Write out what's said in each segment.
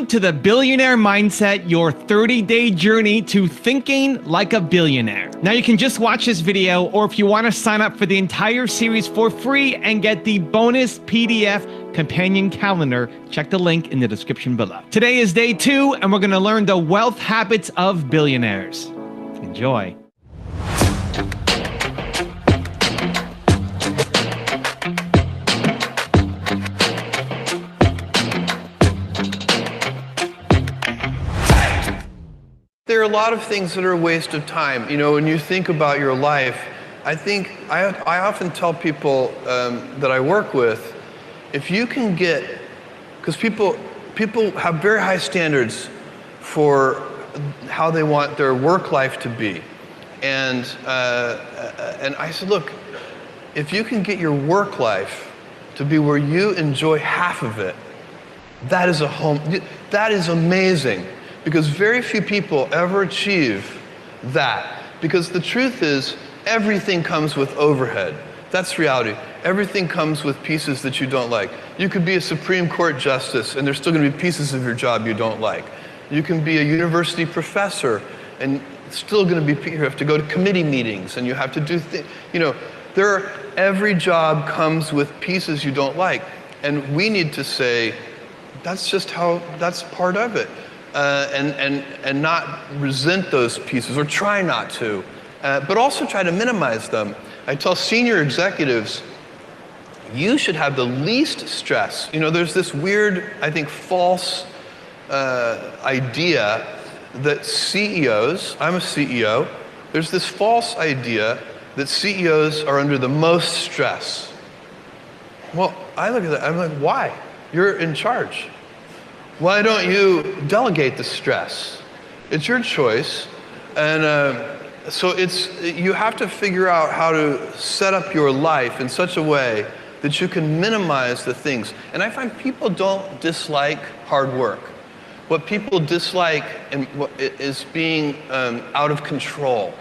To the Billionaire Mindset, your 30-day journey to thinking like a billionaire. Now you can just watch this video, or if you want to sign up for the entire series for free and get the bonus PDF companion calendar, check the link in the description below. Today is day 2, and we're going to learn the wealth habits of billionaires. Enjoy. There are a lot of things that are a waste of time. You know, when you think about your life, I often tell people that I work with, if you can get, because people have very high standards for how they want their work life to be. And I said, look, if you can get your work life to be where you enjoy half of it, that is amazing. Because very few people ever achieve that. Because the truth is, everything comes with overhead. That's reality. Everything comes with pieces that you don't like. You could be a Supreme Court justice, and there's still going to be pieces of your job you don't like. You can be a university professor, and it's still going to be, you have to go to committee meetings, and you have to do things. You know, every job comes with pieces you don't like. And we need to say, that's part of it. And not resent those pieces, or try not to, but also try to minimize them. I tell senior executives, you should have the least stress. You know, there's this weird, I think, false idea that CEOs, I'm a CEO, there's this false idea that CEOs are under the most stress. Well, I look at that, I'm like, why? You're in charge. Why don't you delegate the stress? It's your choice. And so you have to figure out how to set up your life in such a way that you can minimize the things. And I find people don't dislike hard work. What people dislike is being out of control.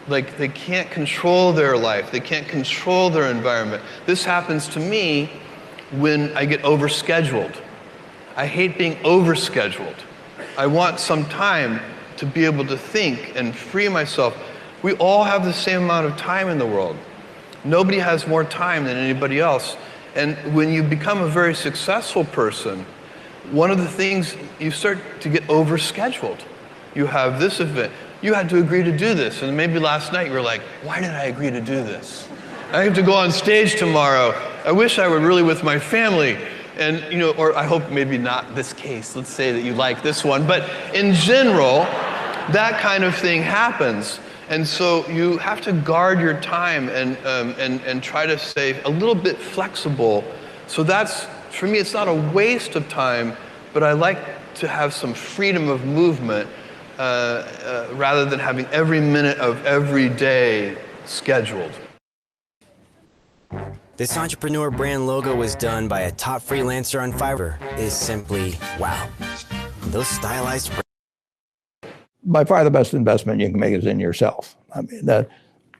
Like, they can't control their life. They can't control their environment. This happens to me when I get overscheduled. I hate being overscheduled. I want some time to be able to think and free myself. We all have the same amount of time in the world. Nobody has more time than anybody else. And when you become a very successful person, one of the things, you start to get overscheduled. You have this event. You had to agree to do this. And maybe last night you were like, why did I agree to do this? I have to go on stage tomorrow. I wish I were really with my family. And, you know, or I hope maybe not this case. Let's say that you like this one. But in general, that kind of thing happens. And so you have to guard your time and try to stay a little bit flexible. So that's, for me, it's not a waste of time, but I like to have some freedom of movement rather than having every minute of every day scheduled. This entrepreneur brand logo was done by a top freelancer on Fiverr. Is simply wow. Those stylized. By far the best investment you can make is in yourself. I mean,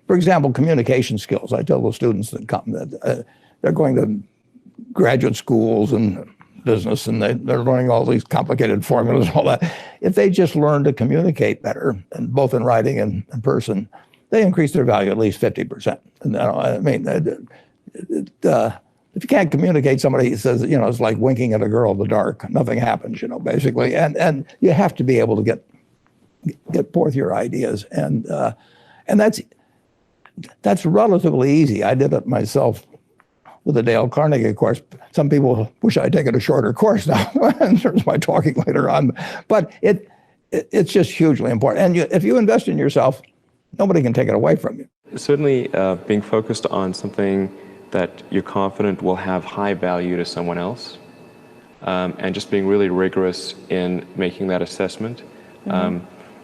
for example, communication skills. I tell the students that come that they're going to graduate schools and business, and they're learning all these complicated formulas and all that. If they just learn to communicate better, and both in writing and in person, they increase their value at least 50%. And I mean, if you can't communicate, somebody says, you know, it's like winking at a girl in the dark. Nothing happens, you know, basically. And you have to be able to get forth your ideas, and that's relatively easy. I did it myself with the Dale Carnegie course. Some people wish I'd taken a shorter course now in terms of my talking later on, but it's just hugely important. And if you invest in yourself, nobody can take it away from you. Certainly, being focused on something that you're confident will have high value to someone else, and just being really rigorous in making that assessment.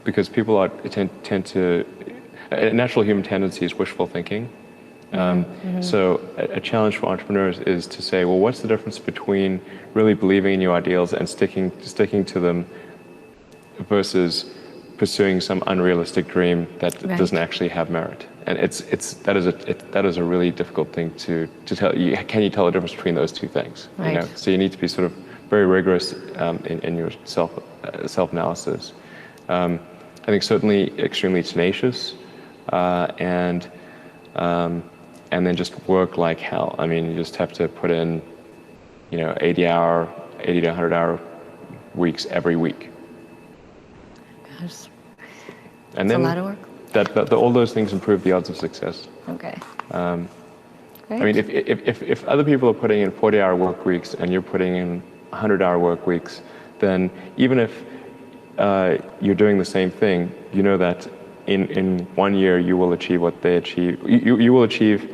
Because people tend to, a natural human tendency is wishful thinking. So a challenge for entrepreneurs is to say, well, what's the difference between really believing in your ideals and sticking to them versus pursuing some unrealistic dream that doesn't actually have merit? And that is a really difficult thing to tell you. Can you tell the difference between those two things? Right. You know? So you need to be sort of very rigorous in your self-analysis. I think certainly extremely tenacious, and then just work like hell. I mean, you just have to put in, 80 to 100-hour weeks every week. Gosh, and that's then a lot of work. All those things improve the odds of success. Okay. I mean, if other people are putting in 40-hour work weeks and you're putting in 100-hour work weeks, then even if you're doing the same thing, you know that in 1 year you will achieve what they achieve. You will achieve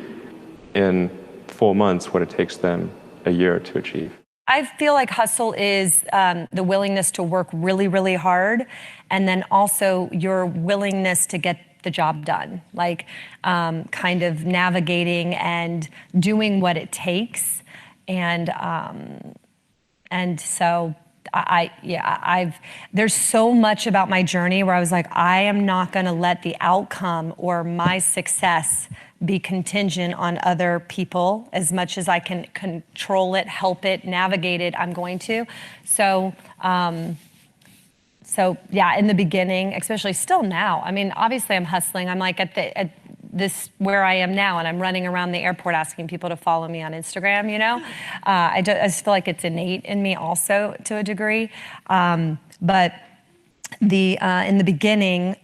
in 4 months what it takes them a year to achieve. I feel like hustle is the willingness to work really, really hard, and then also your willingness to get the job done, like kind of navigating and doing what it takes. And so there's so much about my journey where I was like, I am not going to let the outcome or my success be contingent on other people. As much as I can control it, help it, navigate it, I'm going to. So yeah, in the beginning, especially still now, I mean, obviously I'm hustling. I'm like at this where I am now, and I'm running around the airport asking people to follow me on Instagram, I just feel like it's innate in me also to a degree. But in the beginning,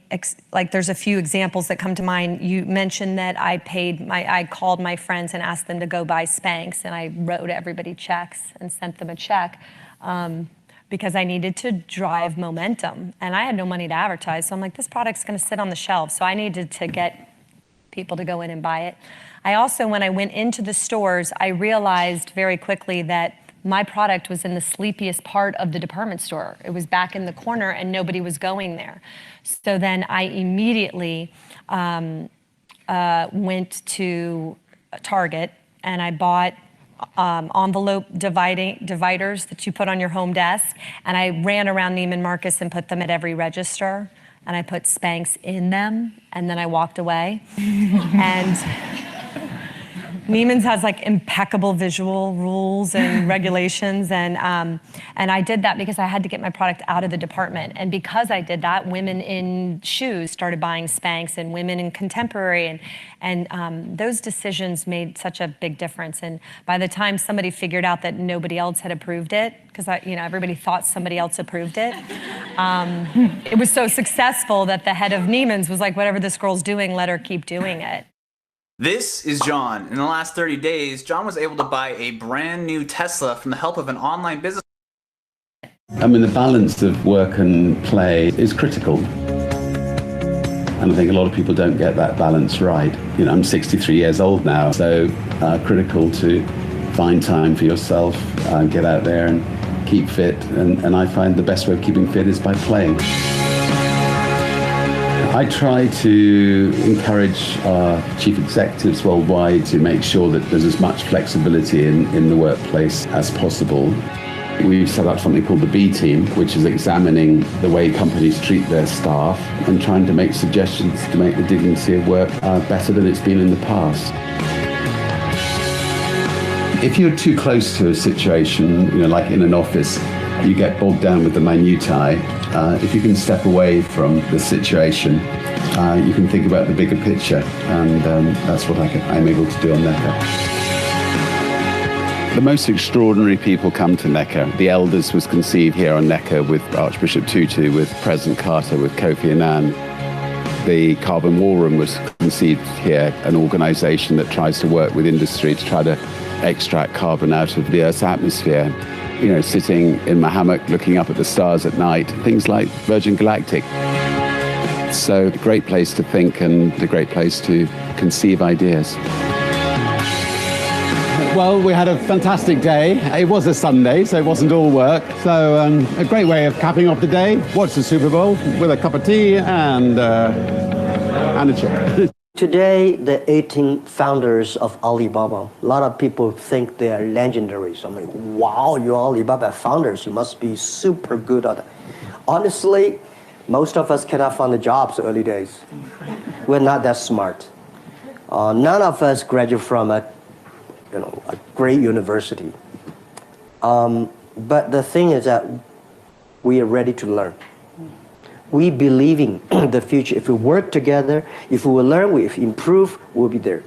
like there's a few examples that come to mind. You mentioned that I called my friends and asked them to go buy Spanx, and I wrote everybody checks and sent them a check because I needed to drive momentum, and I had no money to advertise. So I'm like, this product's going to sit on the shelf, so I needed to get people to go in and buy it. I also, when I went into the stores, I realized very quickly that my product was in the sleepiest part of the department store. It was back in the corner and nobody was going there. So then I immediately went to Target and I bought envelope dividers that you put on your home desk. And I ran around Neiman Marcus and put them at every register. And I put Spanx in them, and then I walked away. And Neiman's has like impeccable visual rules and regulations, and I did that because I had to get my product out of the department. And because I did that, women in shoes started buying Spanx, and women in contemporary, and those decisions made such a big difference. And by the time somebody figured out that nobody else had approved it, because everybody thought somebody else approved it, it was so successful that the head of Neiman's was like, whatever this girl's doing, let her keep doing it. This is John. In the last 30 days, John was able to buy a brand new Tesla from the help of an online business. I mean, the balance of work and play is critical. And I think a lot of people don't get that balance right. I'm 63 years old now, so critical to find time for yourself, get out there and keep fit. And I find the best way of keeping fit is by playing. I try to encourage our chief executives worldwide to make sure that there's as much flexibility in the workplace as possible. We've set up something called the B team, which is examining the way companies treat their staff and trying to make suggestions to make the dignity of work better than it's been in the past. If you're too close to a situation, like in an office, you get bogged down with the minutiae. If you can step away from the situation, you can think about the bigger picture, and that's what I'm able to do on Necker. The most extraordinary people come to Necker. The Elders was conceived here on Necker with Archbishop Tutu, with President Carter, with Kofi Annan. The Carbon War Room was conceived here, an organization that tries to work with industry to try to extract carbon out of the Earth's atmosphere. Sitting in my hammock looking up at the stars at night, things like Virgin Galactic. So a great place to think and a great place to conceive ideas. Well, we had a fantastic day. It was a Sunday, so it wasn't all work. So a great way of capping off the day. Watch the Super Bowl with a cup of tea and a chip. Today, the 18 founders of Alibaba, a lot of people think they are legendary. So I'm like, wow, you're Alibaba founders. You must be super good at it. Honestly, most of us cannot find the jobs early days. We're not that smart. None of us graduate from a great university. But the thing is that we are ready to learn. We believe in the future. If we work together, if we will learn, if we improve, we'll be there.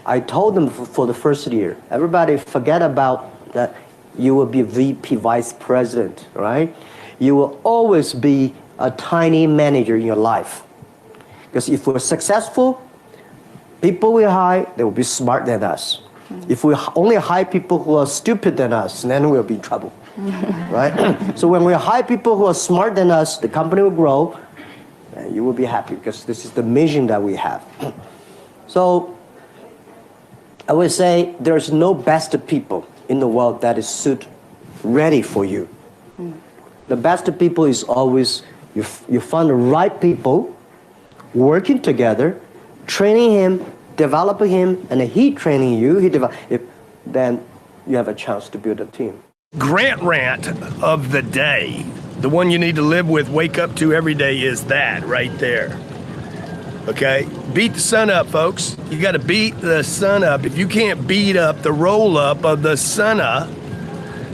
I told them for the first year, everybody forget about that you will be VP, vice president, right? You will always be a tiny manager in your life. Because if we're successful, people we hire, they will be smart than us. If we only hire people who are stupid than us, then we'll be in trouble, right? So when we hire people who are smart than us, the company will grow, and you will be happy because this is the mission that we have. So I would say there's no best people in the world that is ready for you. The best people is always, you find the right people, working together, training him, developing him, and he training you, then you have a chance to build a team. Grant rant of the day, the one you need to live with, wake up to every day, is that right there. Okay? Beat the sun up, folks. You got to beat the sun up. If you can't beat up the roll up of the sun up,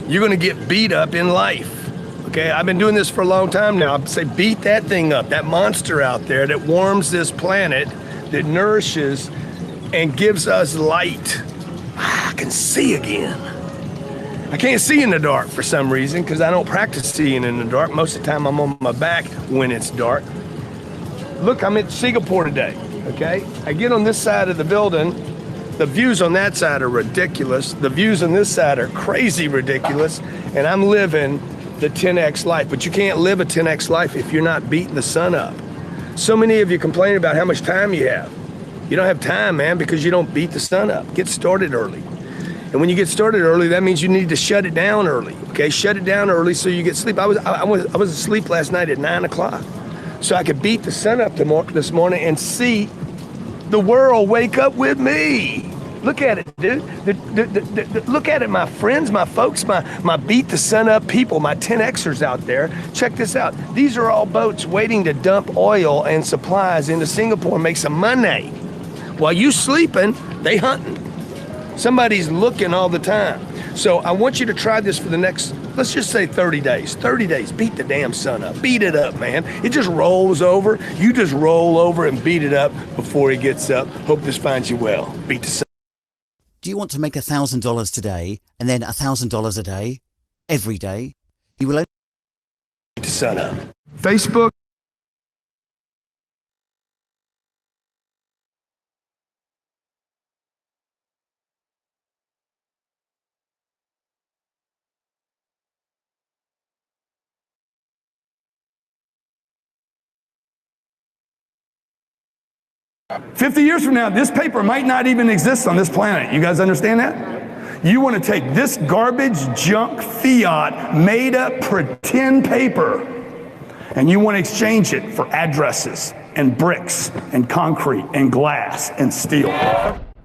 you're going to get beat up in life. Okay? I've been doing this for a long time now. I say beat that thing up, that monster out there that warms this planet, that nourishes and gives us light. I can see again. I can't see in the dark for some reason because I don't practice seeing in the dark. Most of the time I'm on my back when it's dark. Look, I'm at Singapore today, okay? I get on this side of the building. The views on that side are ridiculous. The views on this side are crazy ridiculous. And I'm living the 10X life. But you can't live a 10X life if you're not beating the sun up. So many of you complain about how much time you have. You don't have time, man, because you don't beat the sun up. Get started early. And when you get started early, that means you need to shut it down early, okay? Shut it down early so you get sleep. I was asleep last night at 9 o'clock so I could beat the sun up this morning and see the world wake up with me. Look at it, dude. Look at it, my friends, my folks, my beat the sun up people, my 10Xers out there. Check this out. These are all boats waiting to dump oil and supplies into Singapore and make some money. While you sleeping, they hunting. Somebody's looking all the time. So I want you to try this for the next, let's just say 30 days. 30 days, beat the damn sun up. Beat it up, man. It just rolls over. You just roll over and beat it up before it gets up. Hope this finds you well. Beat the sun. Do you want to make $1,000 today and then $1,000 a day, every day? You will only beat the sun up. Facebook. 50 years from now, this paper might not even exist on this planet. You guys understand that? You want to take this garbage, junk, fiat, made up, pretend paper, and you want to exchange it for addresses and bricks and concrete and glass and steel.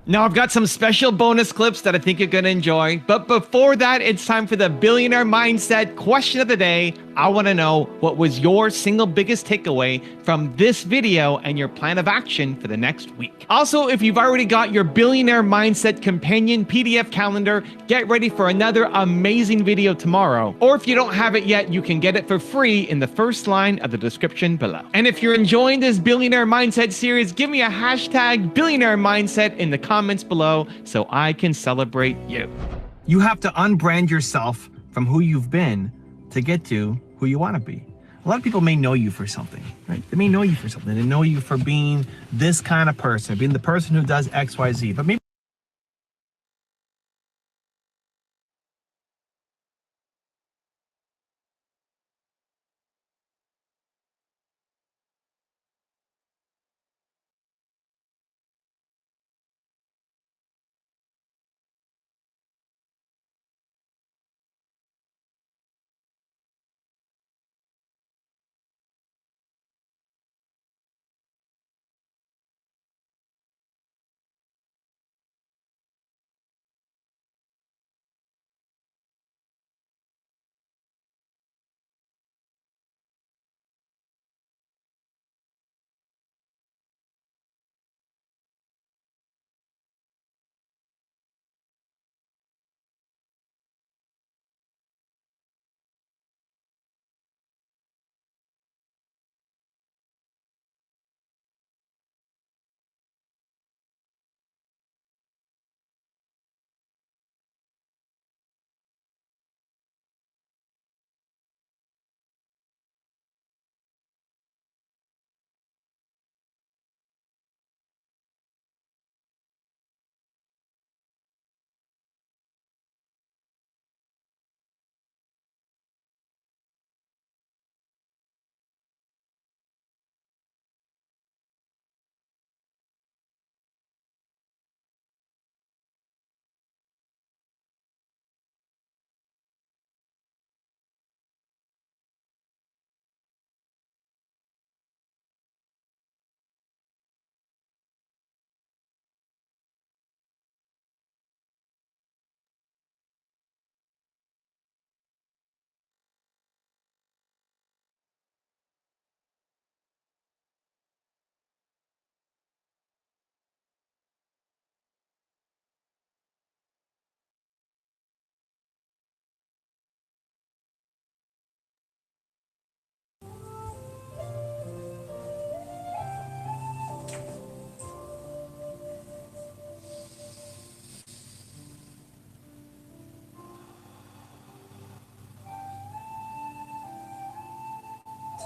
Now, I've got some special bonus clips that I think you're going to enjoy. But before that, it's time for the Billionaire Mindset question of the day. I want to know, what was your single biggest takeaway from this video and your plan of action for the next week? Also, if you've already got your Billionaire Mindset Companion PDF calendar, get ready for another amazing video tomorrow. Or if you don't have it yet, you can get it for free in the first line of the description below. And if you're enjoying this Billionaire Mindset series, give me a hashtag Billionaire Mindset in the comments below so I can celebrate you. You have to unbrand yourself from who you've been to get to who you want to be. A lot of people may know you for something, right? They may know you for something. They know you for being this kind of person, being the person who does X, Y, Z, but maybe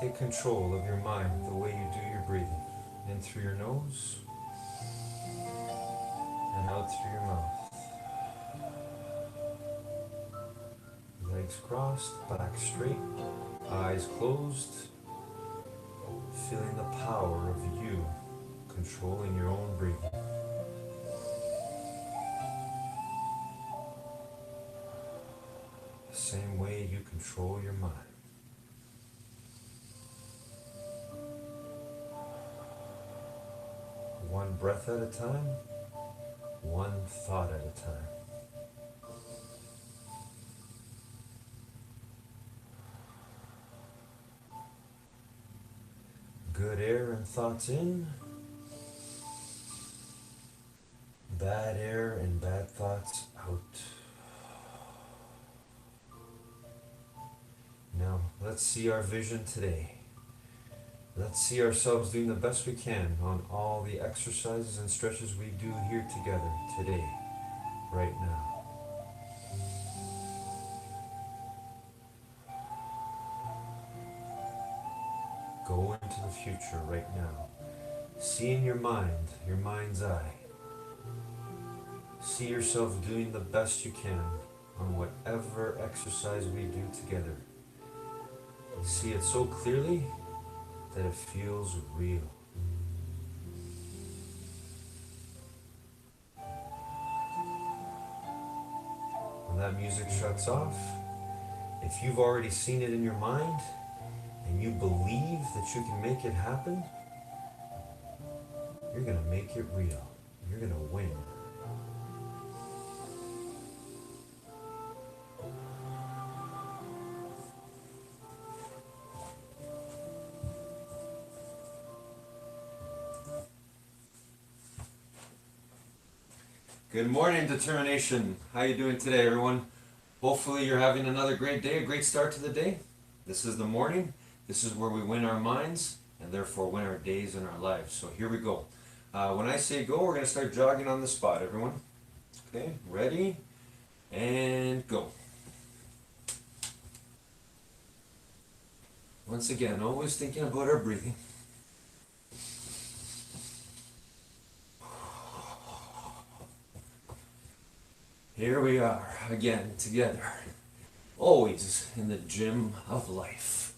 Take control of your mind the way you do your breathing. In through your nose and out through your mouth. Legs crossed, back straight, eyes closed. Feeling the power of you controlling your own breathing. The same way you control your mind. One breath at a time, one thought at a time. Good air and thoughts in, bad air and bad thoughts out. Now, let's see our vision today. Let's see ourselves doing the best we can on all the exercises and stretches we do here together today, right now. Go into the future right now. See in your mind, your mind's eye. See yourself doing the best you can on whatever exercise we do together. See it so clearly that it feels real. When that music shuts off, if you've already seen it in your mind and you believe that you can make it happen, you're going to make it real. You're going to win. Good morning, determination. How you doing today, everyone? Hopefully you're having another great day, a great start to the day. This is the morning. This is where we win our minds and therefore win our days and our lives. So here we go. When I say go, we're going to start jogging on the spot, everyone. Okay, ready? And go. Once again, always thinking about our breathing. Here we are again together, always in the gym of life.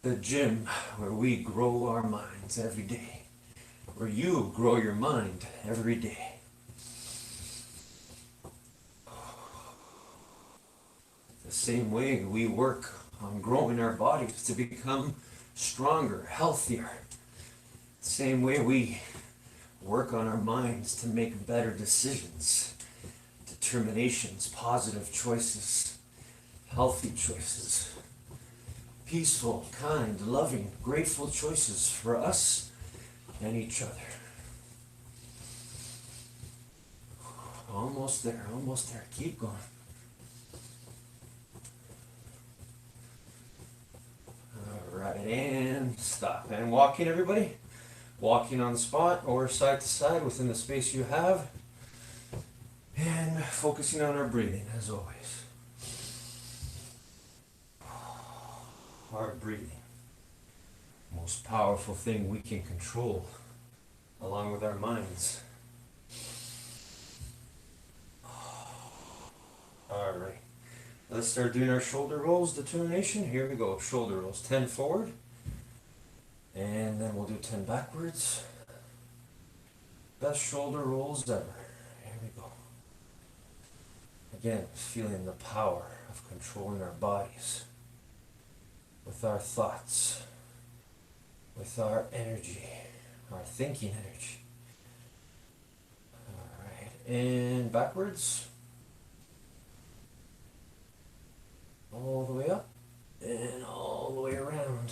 The gym where we grow our minds every day, where you grow your mind every day. The same way we work on growing our bodies to become stronger, healthier. The same way we work on our minds to make better decisions. Determinations, positive choices, healthy choices, peaceful, kind, loving, grateful choices for us and each other. Almost there, almost there. Keep going. All right, and stop. And walking, everybody. Walking on the spot or side to side within the space you have. And focusing on our breathing, as always. Our breathing. Most powerful thing we can control, along with our minds. Alright. Let's start doing our shoulder rolls, determination. Here we go. Shoulder rolls. 10 forward. And then we'll do 10 backwards. Best shoulder rolls ever. Here we go. Again, feeling the power of controlling our bodies with our thoughts, with our energy, our thinking energy. All right, and backwards. All the way up and all the way around.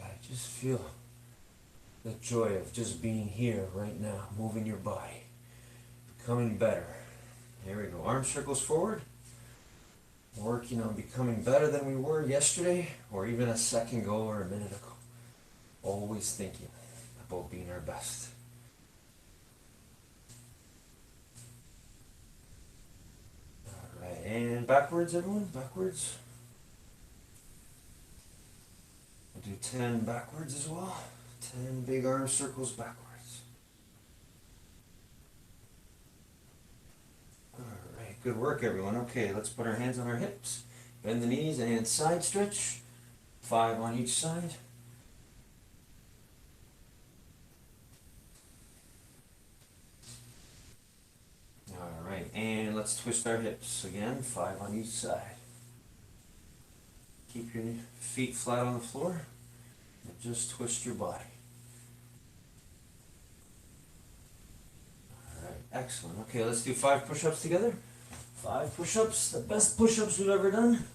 I just feel the joy of just being here right now, moving your body, becoming better. Here we go. Arm circles forward. Working on becoming better than we were yesterday or even a second ago or a minute ago. Always thinking about being our best. backwards, everyone, backwards. We'll do 10 backwards as well. 10 big arm circles backwards. All right, good work, everyone. Okay, let's put our hands on our hips. Bend the knees and side stretch. 5 on each side. All right, and let's twist our hips. Again, 5 on each side. Keep your feet flat on the floor and just twist your body. All right, excellent. Okay, let's do 5 push-ups together. 5 push-ups, the best push-ups we've ever done.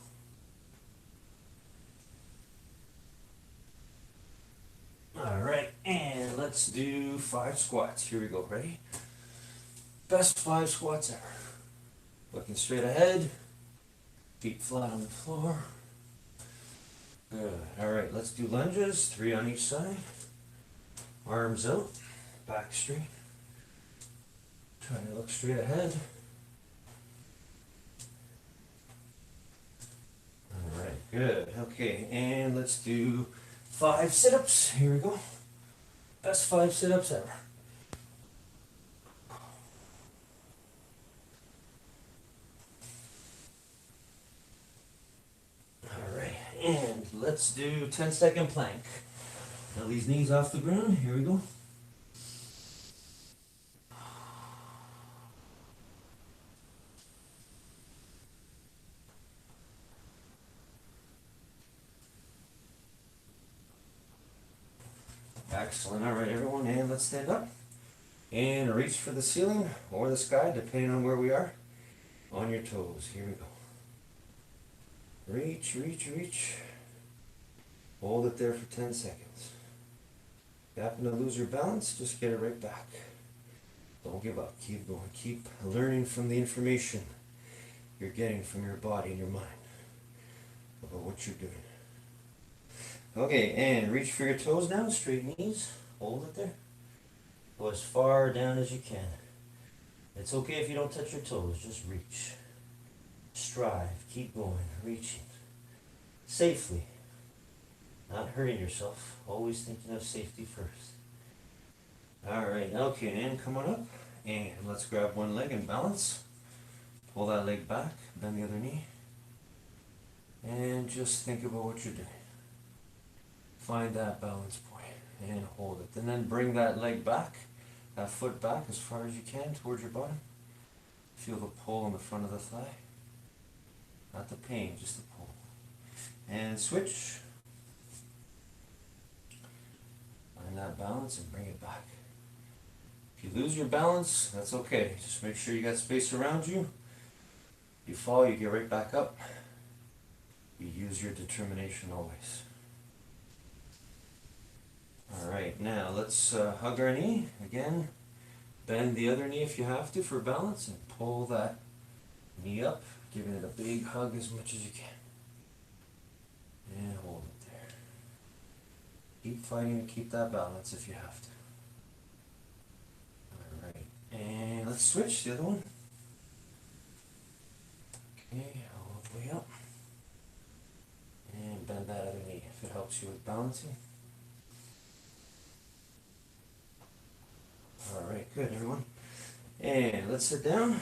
All right, and let's do 5 squats. Here we go, ready? Best 5 squats ever. Looking straight ahead, feet flat on the floor. Good. All right, let's do lunges, 3 on each side. Arms out, back straight. Trying to look straight ahead. All right, good. Okay, and let's do 5 sit-ups. Here we go. Best 5 sit-ups ever. And let's do 10-second plank. Now these knees off the ground. Here we go. Excellent. All right, everyone, and let's stand up and reach for the ceiling or the sky, depending on where we are. On your toes. Here we go. Reach, reach, reach. Hold it there for 10 seconds. If you happen to lose your balance, just get it right back. Don't give up. Keep going. Keep learning from the information you're getting from your body and your mind about what you're doing. Okay, and reach for your toes now. Straight knees. Hold it there. Go as far down as you can. It's okay if you don't touch your toes. Just reach. Strive, keep going, reaching. Safely. Not hurting yourself. Always thinking of safety first. Alright, okay, and come on up. And let's grab one leg and balance. Pull that leg back, bend the other knee. And just think about what you're doing. Find that balance point and hold it. And then bring that leg back, that foot back as far as you can towards your bottom. Feel the pull on the front of the thigh. Not the pain, just the pull. And switch. Find that balance and bring it back. If you lose your balance, that's okay. Just make sure you got space around you. You fall, you get right back up. You use your determination always. Alright, now let's hug our knee. Again, bend the other knee if you have to for balance and pull that knee up. Giving it a big hug as much as you can. And hold it there. Keep fighting to keep that balance if you have to. Alright. And let's switch the other one. Okay, all the way up. And bend that other knee if it helps you with balancing. Alright, good everyone. And let's sit down.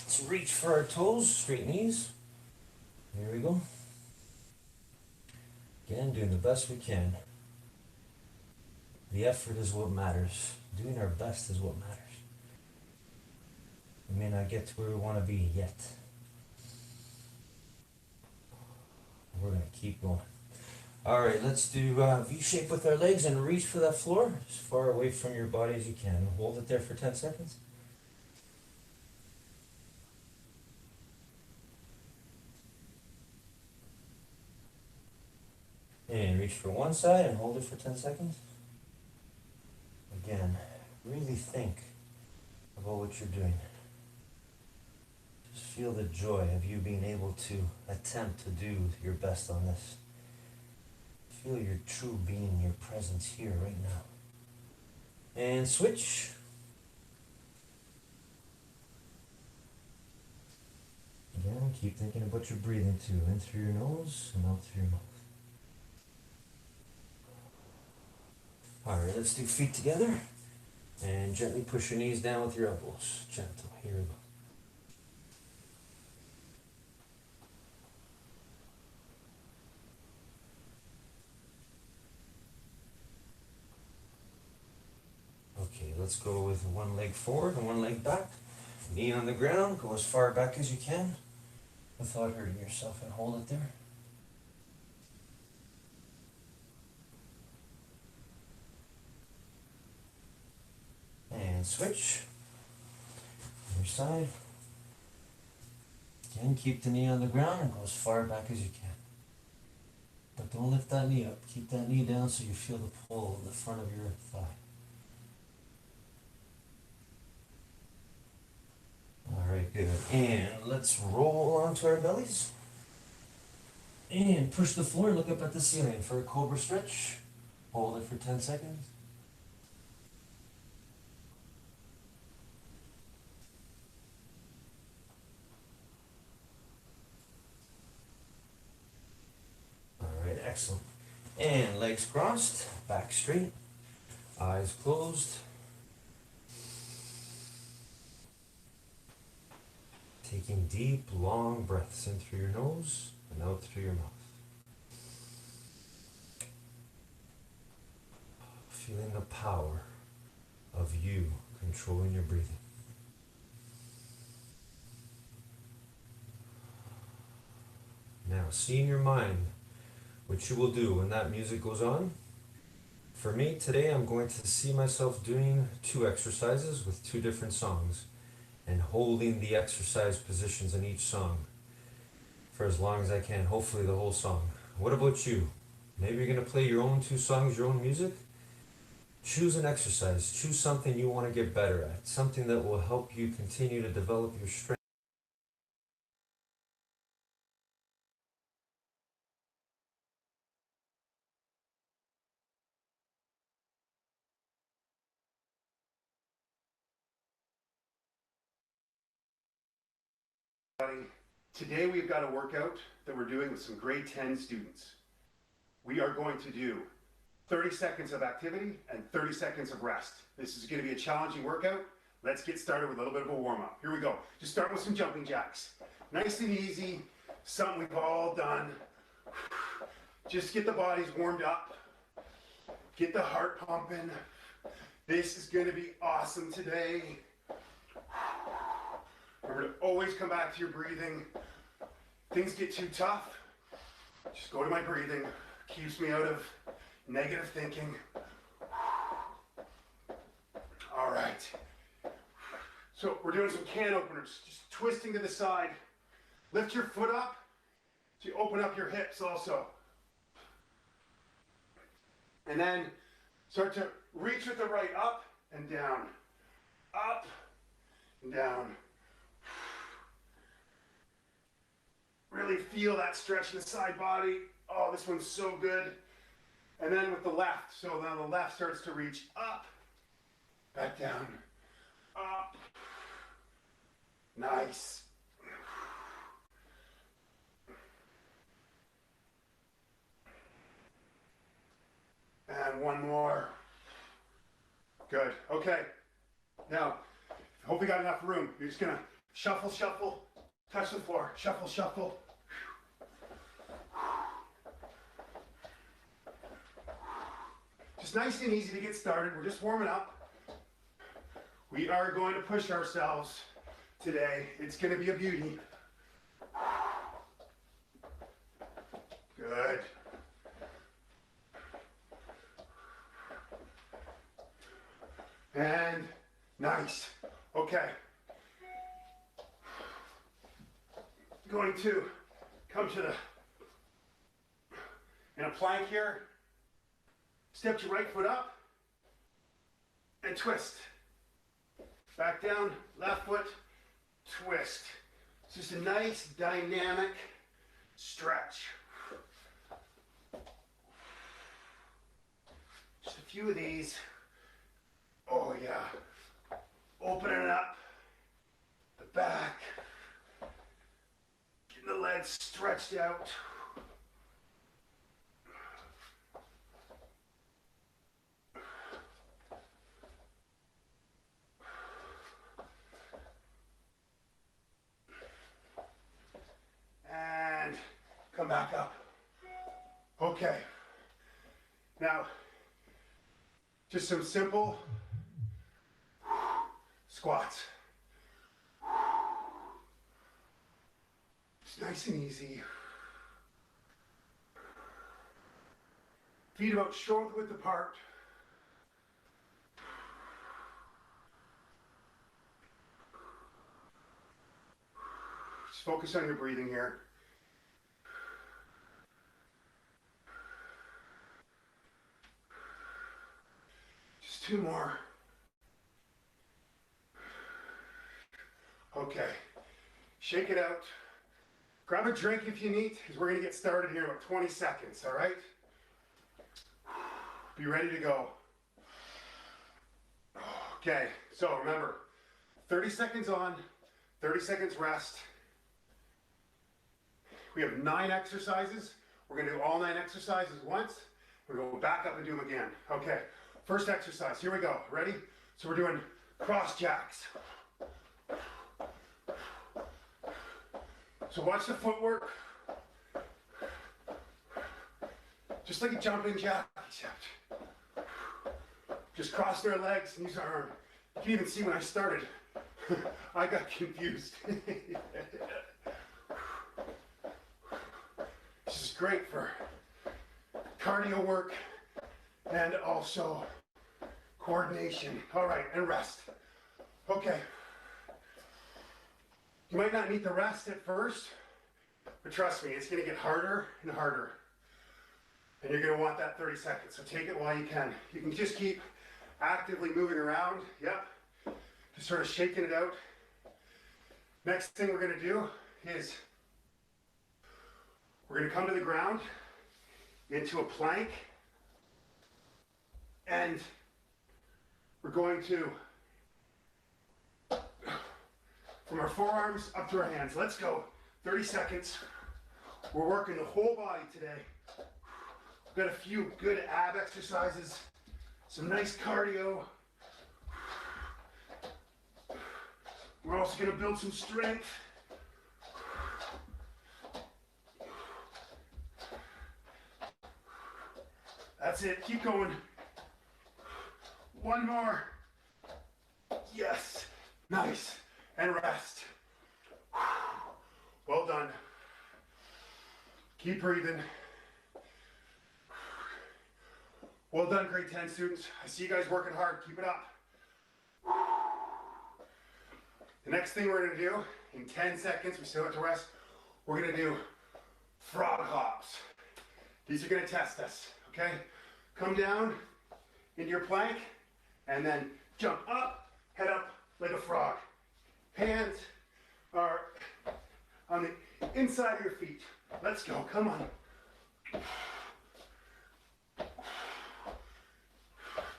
Let's reach for our toes, straight knees. Here we go. Again, doing the best we can. The effort is what matters. Doing our best is what matters. We may not get to where we want to be yet. We're going to keep going. Alright, let's do V-shape with our legs and reach for that floor as far away from your body as you can. Hold it there for 10 seconds. And reach for one side and hold it for 10 seconds. Again, really think about what you're doing. Just feel the joy of you being able to attempt to do your best on this. Feel your true being, your presence here right now. And switch. Again, keep thinking about your breathing too. In through your nose and out through your mouth. Alright, let's do feet together. And gently push your knees down with your elbows. Gentle. Here we go. Okay, let's go with one leg forward and one leg back. Knee on the ground, go as far back as you can without hurting yourself, and hold it there. And switch. Other side. Again, keep the knee on the ground and go as far back as you can. But don't lift that knee up. Keep that knee down so you feel the pull of the front of your thigh. Alright, good. And let's roll onto our bellies. And push the floor and look up at the ceiling for a cobra stretch. Hold it for 10 seconds. Alright, excellent. And legs crossed, back straight, eyes closed. Taking deep, long breaths in through your nose and out through your mouth. Feeling the power of you controlling your breathing. Now, see in your mind what you will do when that music goes on. For me, today I'm going to see myself doing 2 exercises with 2 different songs, and holding the exercise positions in each song for as long as I can, hopefully the whole song. What about you? Maybe you're going to play your own 2 songs, your own music? Choose an exercise. Choose something you want to get better at, something that will help you continue to develop your strength. Today we've got a workout that we're doing with some grade 10 students. We are going to do 30 seconds of activity and 30 seconds of rest. This is going to be a challenging workout. Let's get started with a little bit of a warm-up. Here we go. Just start with some jumping jacks. Nice and easy, something we've all done. Just get the bodies warmed up. Get the heart pumping. This is going to be awesome today. Remember to always come back to your breathing. Things get too tough, just go to my breathing. Keeps me out of negative thinking. All right. So we're doing some can openers, just twisting to the side. Lift your foot up so you open up your hips also. And then start to reach with the right, up and down. Up and down. Really feel that stretch in the side body. Oh, this one's so good. And then with the left, so now the left starts to reach up, back down, up. Nice. And one more. Good. Okay. Now, hope we got enough room. You're just gonna shuffle, shuffle, touch the floor, shuffle, shuffle. Just nice and easy to get started. We're just warming up. We are going to push ourselves today. It's going to be a beauty. Good. And nice. Okay. Going to come to the, in a plank here. Step your right foot up and twist. Back down, left foot, twist. It's just a nice dynamic stretch. Just a few of these. Oh yeah. Opening it up. The back. legs stretched out. And come back up. Okay. Now, just some simple squats. It's nice and easy. Feet about shoulder width apart. Just focus on your breathing here. Just 2 more. Okay, shake it out. Grab a drink if you need, because we're gonna get started here in about 20 seconds, all right? Be ready to go. Okay, so remember, 30 seconds on, 30 seconds rest. We have 9 exercises. We're gonna do all 9 exercises once. We're gonna go back up and do them again. Okay, first exercise, here we go, ready? So we're doing cross jacks. So watch the footwork. Just like a jumping jack, except just cross their legs and use our arm. You can even see when I started, I got confused. This is great for cardio work and also coordination. All right, and rest. Okay. You might not need the rest at first, but trust me, it's gonna get harder and harder. And you're gonna want that 30 seconds, so take it while you can. You can just keep actively moving around, yep. Just sort of shaking it out. Next thing we're gonna do is we're gonna come to the ground into a plank, and we're going to from our forearms up to our hands. Let's go. 30 seconds. We're working the whole body today. We've got a few good ab exercises, some nice cardio. We're also going to build some strength. That's it. Keep going. 1 more. Yes. Nice. And rest. Well done. Keep breathing. Well done, grade 10 students. I see you guys working hard. Keep it up. The next thing we're going to do in 10 seconds, we still have to rest, we're going to do frog hops. These are going to test us, okay? Come down into your plank and then jump up, head up like a frog. Hands are on the inside of your feet. Let's go, come on.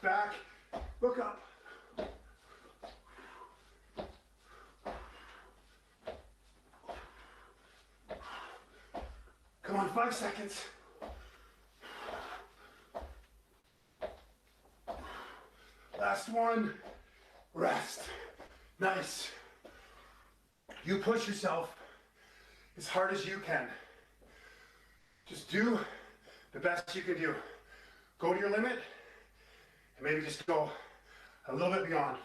Back, look up. Come on, 5 seconds. Last one, rest. Nice. You push yourself as hard as you can. Just do the best you can do. Go to your limit and maybe just go a little bit beyond.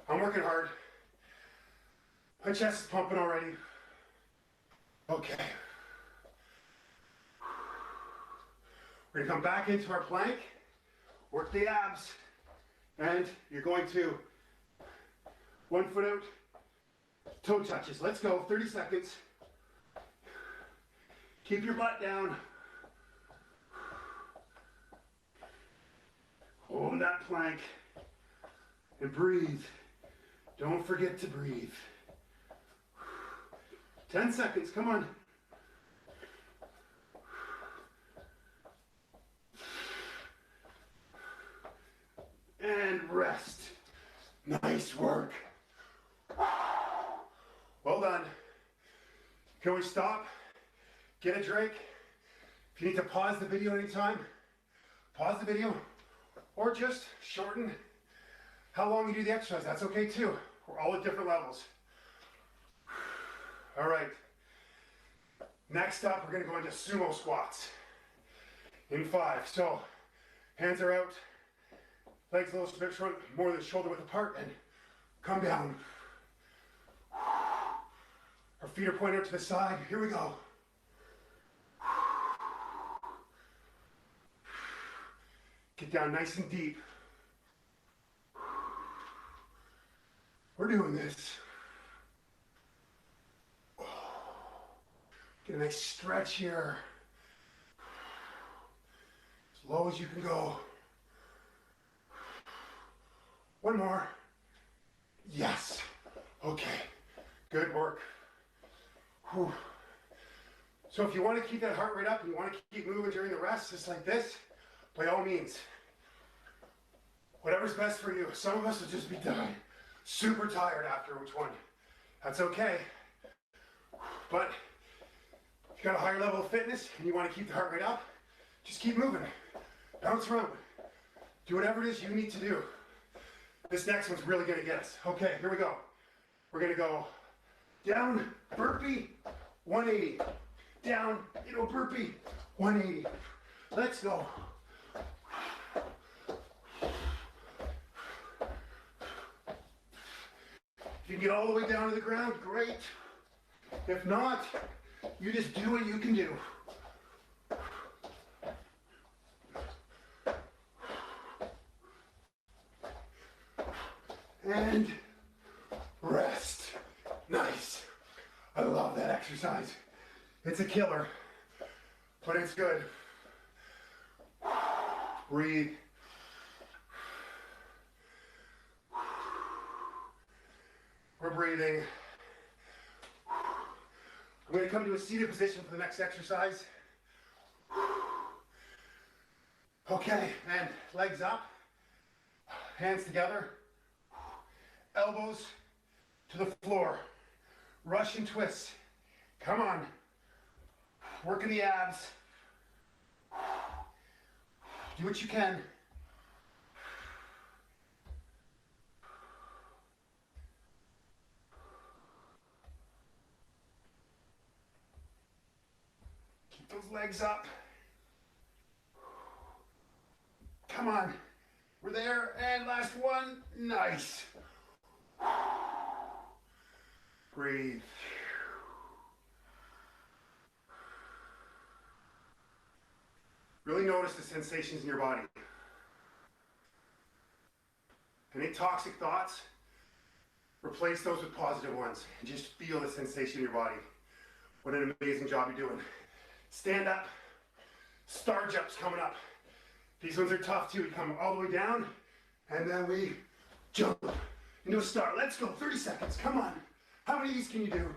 I'm working hard. My chest is pumping already. Okay. We're gonna come back into our plank, work the abs, and you're going to 1 foot out, toe touches. Let's go, 30 seconds. Keep your butt down. Hold that plank and breathe. Don't forget to breathe. 10 seconds, come on. And rest. Nice work. Well done. can always stop, get a drink. If you need to pause the video anytime, pause the video, or just shorten how long you do the exercise. That's okay too. We're all at different levels. All right. Next up, we're gonna go into sumo squats in 5. So hands are out, legs a little bit short, more than shoulder width apart, and come down. Our feet are pointed out to the side. Here we go. Get down nice and deep. We're doing this. Get a nice stretch here. As low as you can go. One more. Yes. Okay. Good work. Whew. So if you want to keep that heart rate up and you want to keep moving during the rest, just like this, by all means, whatever's best for you. Some of us will just be done, super tired after each one. That's okay. But if you got a higher level of fitness and you want to keep the heart rate up, just keep moving. Bounce around. Do whatever it is you need to do. This next one's really gonna get us. Okay, here we go. We're gonna go down, burpee, 180. Down, burpee, 180. Let's go. If you can get all the way down to the ground, great. If not, you just do what you can do. And rest. Nice. I love that exercise. It's a killer, but it's good. Breathe. We're breathing. I'm going to come to a seated position for the next exercise. Okay, and legs up, hands together, elbows to the floor. Russian twist. Come on. Working the abs. Do what you can. Keep those legs up. Come on. We're there. And last one. Nice. Breathe. Really notice the sensations in your body. Any toxic thoughts, replace those with positive ones and just feel the sensation in your body. What an amazing job you're doing. Stand up. Star jumps coming up. These ones are tough too. We come all the way down and then we jump into a star. Let's go. 30 seconds. Come on. How many of these can you do?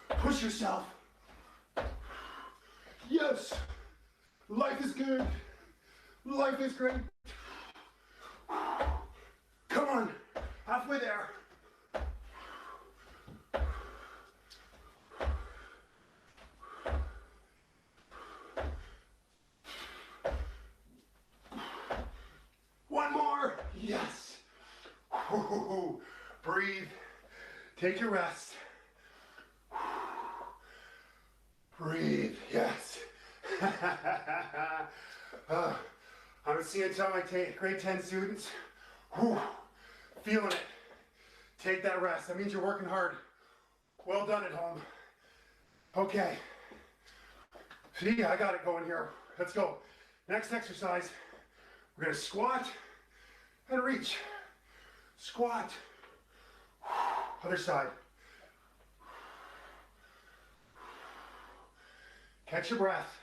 Push yourself. Yes. Life is good. Life is great. Come on. Halfway there. One more. Yes. Breathe. Take your rest. Breathe. Yes. I'm seeing some of my grade 10 students. Feeling it. Take that rest. That means you're working hard. Well done at home. Okay. See, I got it going here. Let's go. Next exercise. We're going to squat and reach. Squat. Other side. Catch your breath.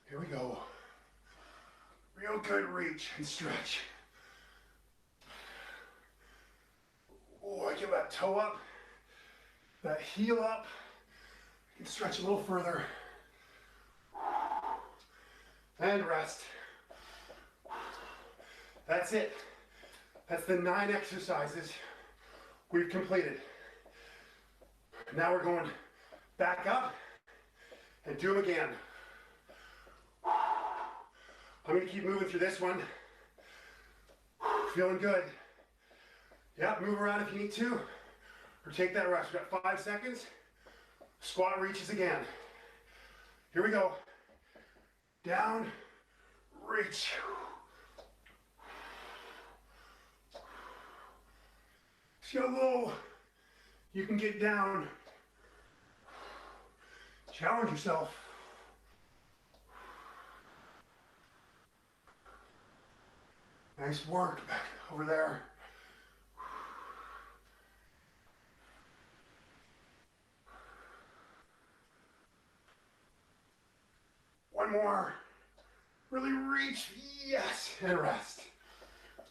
Here we go. Real good reach and stretch. Oh, I get that toe up, that heel up. I can stretch a little further. And rest. That's it. That's the 9 exercises we've completed. Now we're going back up and do them again. I'm gonna keep moving through this one. Feeling good. Yep, move around if you need to, or take that rest. We've got 5 seconds. Squat reaches again. Here we go. Down, reach. See how low you can get down. Challenge yourself. Nice work back over there. One more. Really reach. Yes. And rest.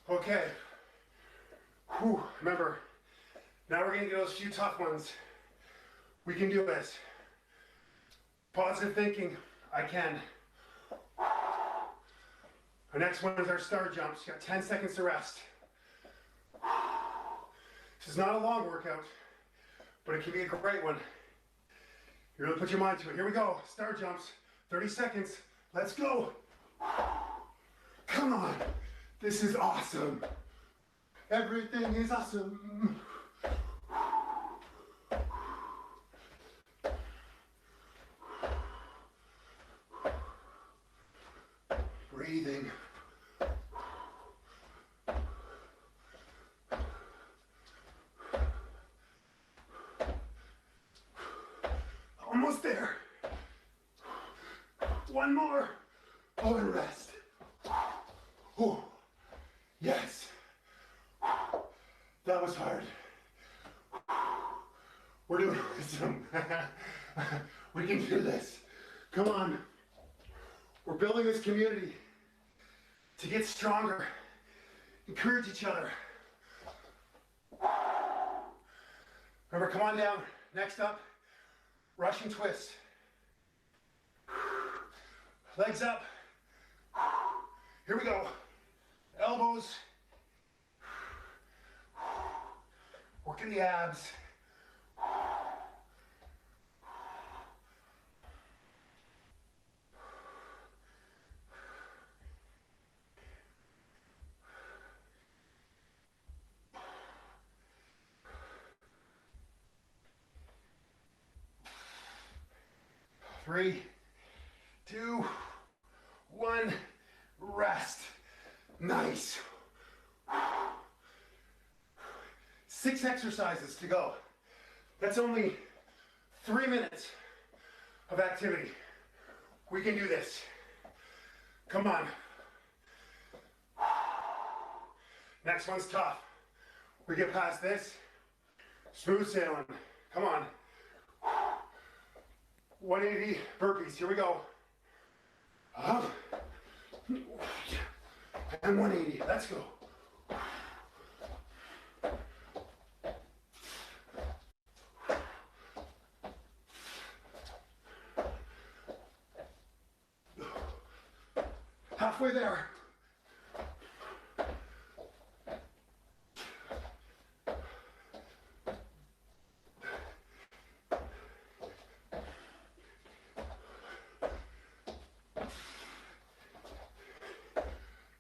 Okay. Whew. Remember, now we're going to get those few tough ones. We can do this. Positive thinking. I can. Our next one is our star jumps. You got 10 seconds to rest. This is not a long workout, but it can be a great one. You really put your mind to it. Here we go. Star jumps. 30 seconds. Let's go. Come on. This is awesome. Everything is awesome. Breathing. Almost there. One more. Oh, and rest. Oh, yes. That was hard. We're doing awesome. We can do this. Come on. We're building this community to get stronger, encourage each other. Remember, come on down. Next up, Russian twist. Legs up. Here we go. Elbows. Working the abs. Three, 2, 1, rest. Nice. 6 exercises to go. That's only 3 minutes of activity. We can do this. Come on. Next one's tough. We get past this. Smooth sailing. Come on. 180 burpees. Here we go. Up. And 180. Let's go. Halfway there.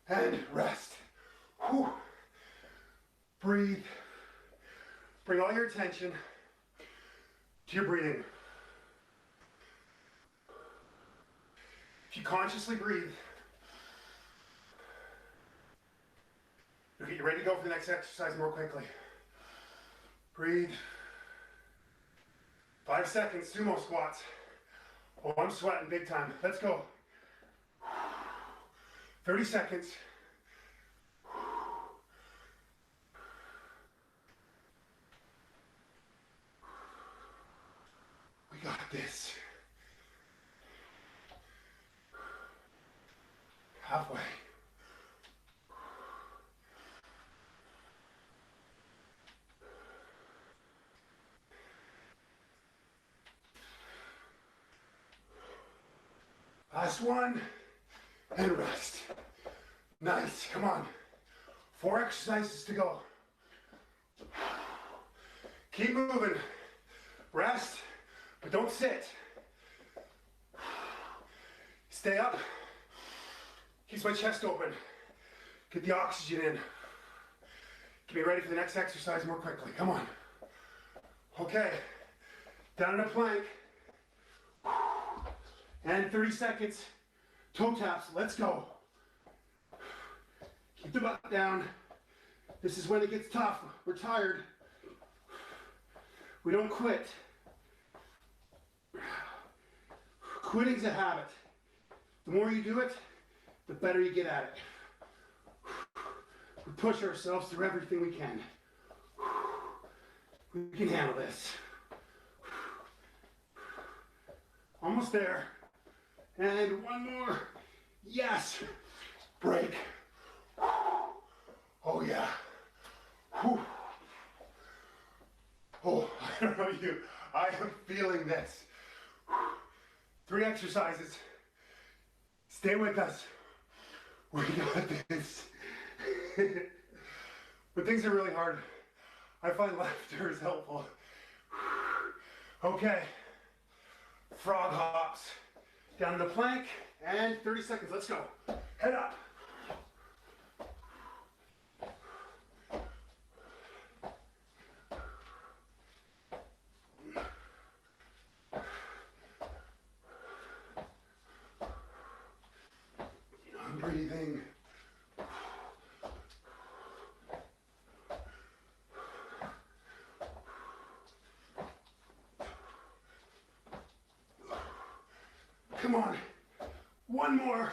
And rest. Whew. Breathe. Bring all your attention to your breathing. If you consciously breathe, you'll get you ready to go for the next exercise more quickly. Breathe. 5 seconds, sumo squats. Oh, I'm sweating big time. Let's go. 30 seconds. We got this. Halfway. Last one, and rest. Nice, come on. 4 exercises to go. Keep moving. Rest, but don't sit. Stay up. Keeps my chest open. Get the oxygen in. Get me ready for the next exercise more quickly. Come on. Okay. Down in a plank. And 30 seconds. Toe taps. Let's go. Keep the butt down. This is when it gets tough. We're tired. We don't quit. Quitting's a habit. The more you do it, the better you get at it. We push ourselves through everything we can. We can handle this. Almost there. And one more. Yes. Break. Oh yeah. Whew. Oh, I don't know you. I am feeling this. 3 exercises. Stay with us. We got this. When things are really hard, I find laughter is helpful. Okay. Frog hops. Down the plank and 30 seconds. Let's go. Head up. I'm breathing. Come on. One more.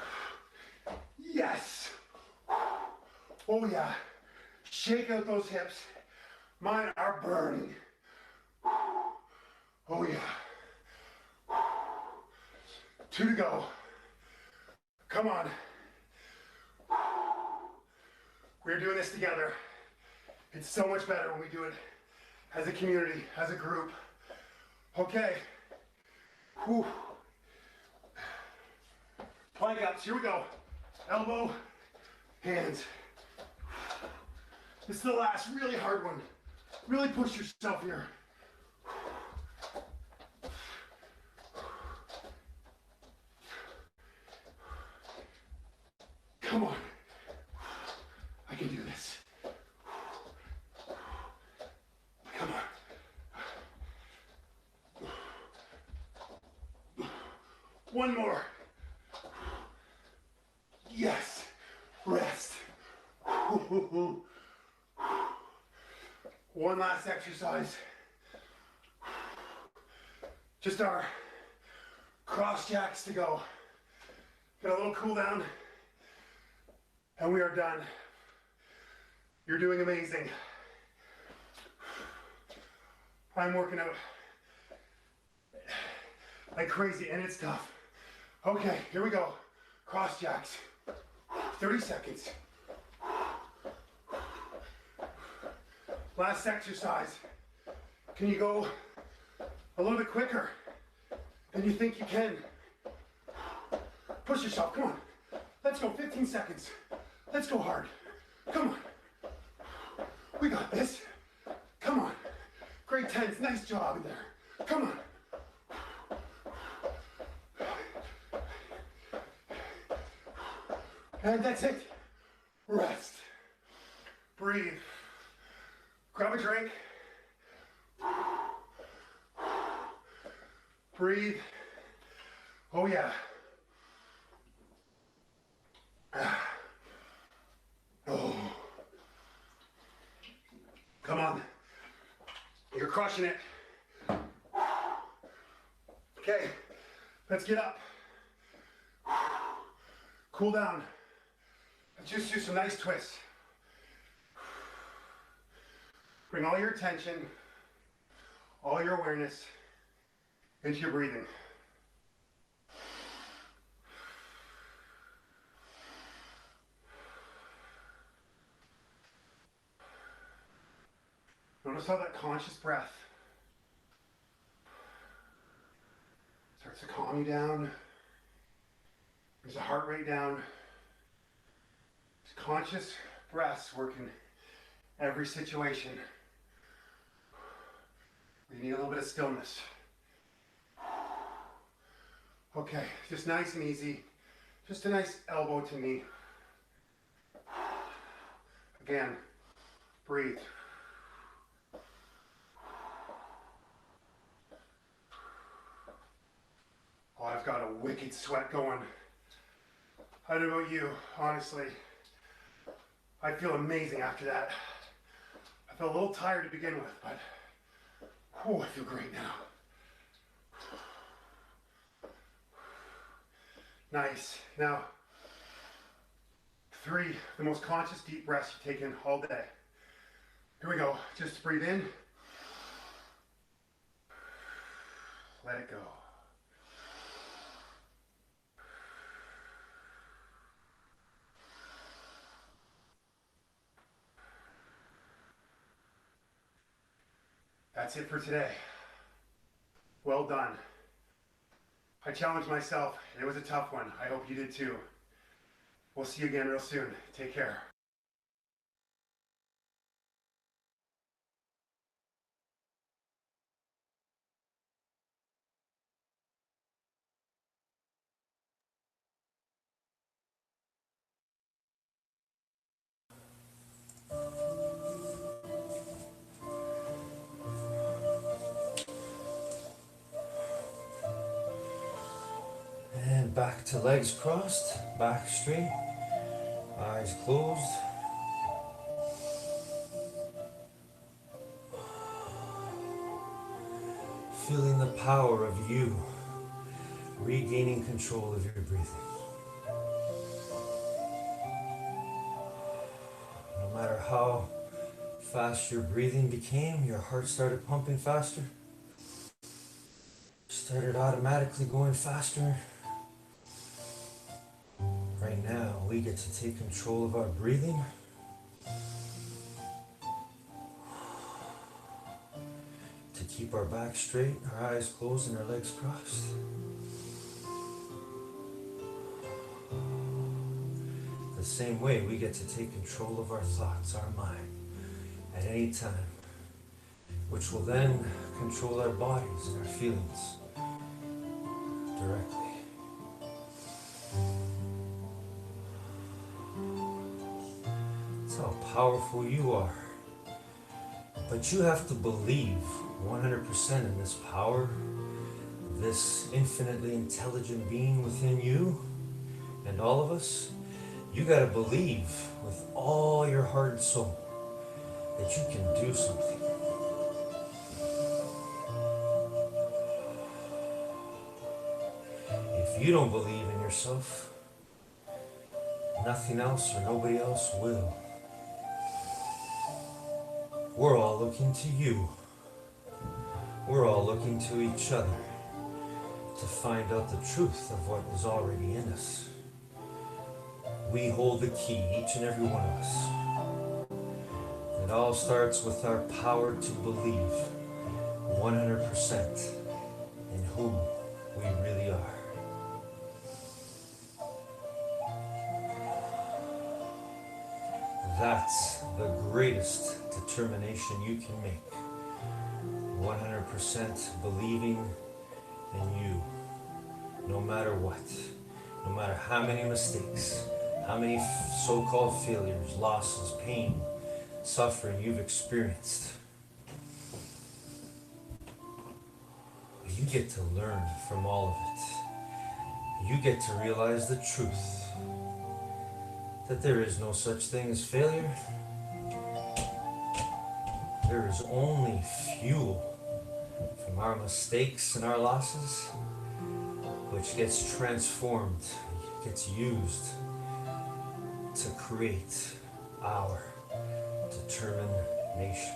Yes. Oh yeah. Shake out those hips. Mine are burning. Oh yeah. 2 to go. Come on. We're doing this together. It's so much better when we do it as a community, as a group. Okay. Whew. Plank ups, here we go. Elbow, hands. This is the last really hard one. Really push yourself here. Come on. I can do this. Come on. One more. Yes. Rest. One last exercise. Just our cross jacks to go. Got a little cool down. And we are done. You're doing amazing. I'm working out like crazy and it's tough. Okay, here we go. Cross jacks. 30 seconds. Last exercise. Can you go a little bit quicker than you think you can? Push yourself, come on. Let's go, 15 seconds. Let's go hard. Come on. We got this. Come on. Grade 10s, nice job in there. Come on. And that's it. Rest. Breathe. Grab a drink. Breathe. Oh yeah. Oh. Come on. You're crushing it. Okay, let's get up. Cool down. Let's just do some nice twists. Bring all your attention, all your awareness into your breathing. Notice how that conscious breath starts to calm you down, brings the heart rate down. It's conscious breaths work in every situation. We need a little bit of stillness. Okay, just nice and easy. Just a nice elbow to knee. Again, breathe. Oh, I've got a wicked sweat going. I don't know about you, honestly. I feel amazing after that. I felt a little tired to begin with, but I feel great now. Nice. Now, 3, the most conscious deep breaths you take in all day. Here we go. Just breathe in. Let it go. That's it for today. Well done. I challenged myself, and it was a tough one. I hope you did too. We'll see you again real soon. Take care. And back to legs crossed, back straight, eyes closed. Feeling the power of you regaining control of your breathing. No matter how fast your breathing became, your heart started pumping faster, started automatically going faster. Right now, we get to take control of our breathing. To keep our back straight, our eyes closed, and our legs crossed. The same way, we get to take control of our thoughts, our mind, at any time, which will then control our bodies and our feelings directly. How powerful you are. But you have to believe 100% in this power, this infinitely intelligent being within you and all of us. You got to believe with all your heart and soul that you can do something. If you don't believe in yourself, nothing else or nobody else will. We're all looking to you. We're all looking to each other to find out the truth of what is already in us. We hold the key, each and every one of us. It all starts with our power to believe 100% in who we really are. That's the greatest determination you can make. 100% believing in you, no matter what, no matter how many mistakes, how many so-called failures, losses, pain, suffering you've experienced. You get to learn from all of it. You get to realize the truth, that there is no such thing as failure. There is only fuel from our mistakes and our losses, which gets transformed, gets used to create our determination.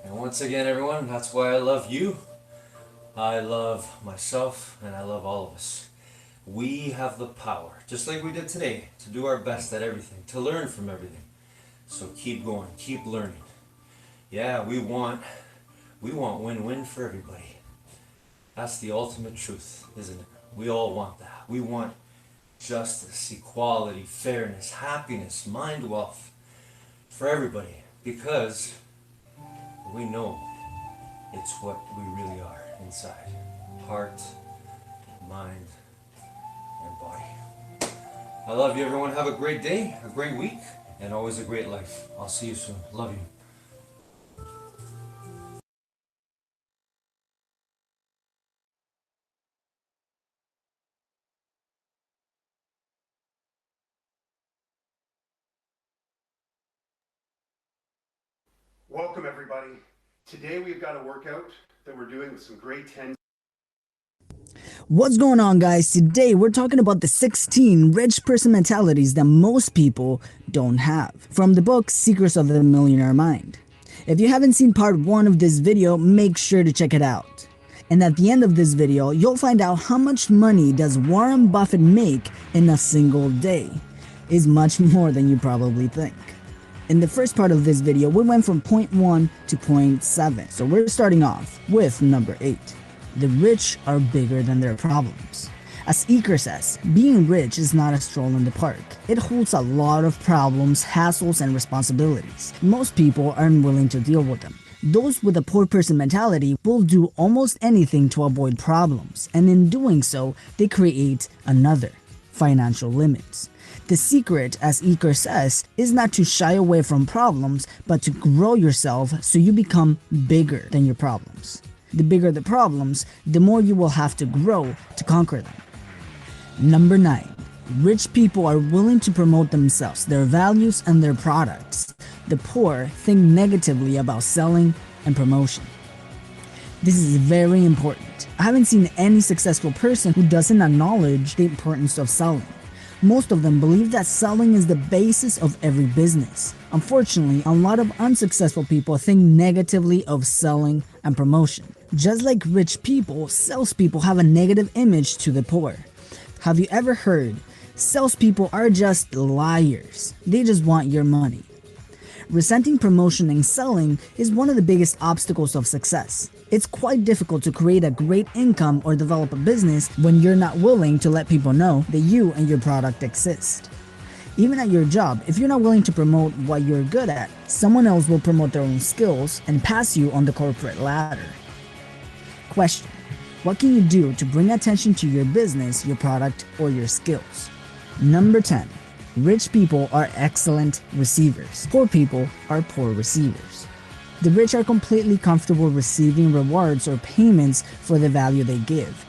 Once again, everyone, that's why I love you. I love myself, and I love all of us. We have the power, just like we did today, to do our best at everything, to learn from everything, So keep going, keep learning. Yeah, we want win-win for everybody. That's the ultimate truth, isn't it? We all want that. We want justice, equality, fairness, happiness, mind wealth for everybody, because we know it's what we really are inside. Heart, mind, and body. I love you, everyone. Have a great day, a great week, and always a great life. I'll see you soon. Love you. Welcome, everybody. Today we've got a workout that we're doing with some grade 10. What's going on, guys? Today we're talking about the 16 rich person mentalities that most people don't have, from the book Secrets of the Millionaire Mind. If you haven't seen part 1 of this video, make sure to check it out. And at the end of this video, you'll find out how much money does Warren Buffett make in a single day. It's much more than you probably think. In the first part of this video, we went from point 1 to point 7. So we're starting off with number 8. The rich are bigger than their problems. As Iker says, being rich is not a stroll in the park. It holds a lot of problems, hassles, and responsibilities. Most people are unwilling to deal with them. Those with a poor person mentality will do almost anything to avoid problems, and in doing so, they create another: financial limits. The secret, as Iker says, is not to shy away from problems, but to grow yourself so you become bigger than your problems. The bigger the problems, the more you will have to grow to conquer them. Number 9. Rich people are willing to promote themselves, their values, and their products. The poor think negatively about selling and promotion. This is very important. I haven't seen any successful person who doesn't acknowledge the importance of selling. Most of them believe that selling is the basis of every business. Unfortunately, a lot of unsuccessful people think negatively of selling and promotion. Just like rich people, salespeople have a negative image to the poor. Have you ever heard, salespeople are just liars, they just want your money? Resenting promotion and selling is one of the biggest obstacles of success. It's quite difficult to create a great income or develop a business when you're not willing to let people know that you and your product exist. Even at your job, if you're not willing to promote what you're good at, someone else will promote their own skills and pass you on the corporate ladder. Question: what can you do to bring attention to your business, your product, or your skills? Number 10. Rich people are excellent receivers. Poor people are poor receivers. The rich are completely comfortable receiving rewards or payments for the value they give.